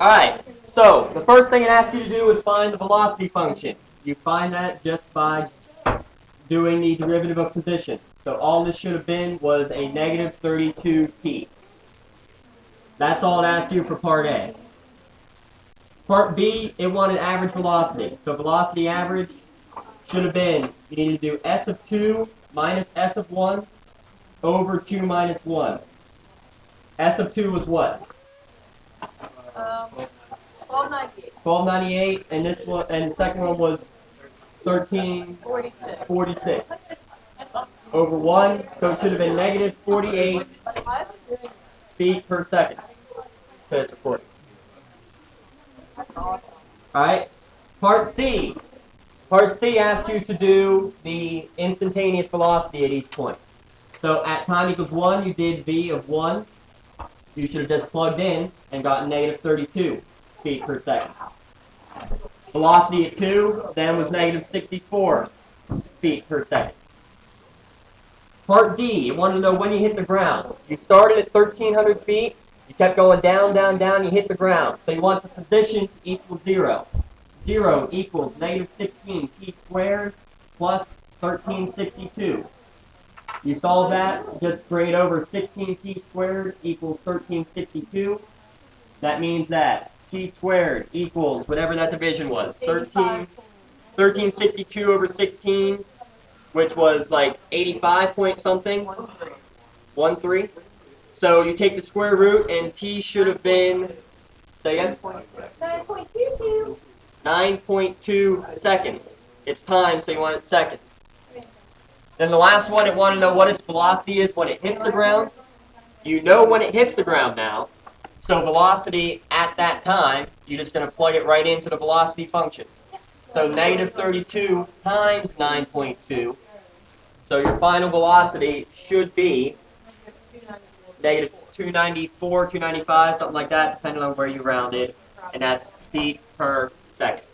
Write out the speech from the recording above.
Alright, so the first thing it asks you to do is find the velocity function. You find that just by doing the derivative of position. So all this should have been was a negative 32t. That's all it asked you for part A. Part B, it wanted average velocity. So velocity average should have been, you need to do s of 2 minus s of 1 over 2 minus 1. S of 2 was what? 1298. 1298, and this one, and the second one was 1346 over 1, so it should have been negative 48 feet per second. So it's recording. Alright, part C. Part C asks you to do the instantaneous velocity at each point. So at time equals 1, you did v of 1. You should have just plugged in and gotten negative 32 feet per second. Velocity at 2 then was negative 64 feet per second. Part D, you wanted to know when you hit the ground. You started at 1,300 feet. You kept going down, down, down. You hit the ground. So you want the position to equal 0. 0 equals negative 16 t squared plus 1362. You solve that, just bring it over. 16t squared equals 1362. That means that t squared equals whatever that division was. 1362 over 16, which was like 85 point something. 1-3. So you take the square root, and t should have been, say again? 9.22. 9.2 seconds. It's time, so you want it seconds. Then the last one, it wanted to know what its velocity is when it hits the ground. You know when it hits the ground now. So velocity at that time, you're just going to plug it right into the velocity function. So negative 32 times 9.2. So your final velocity should be negative 294, 295, something like that, depending on where you round it. And that's feet per second.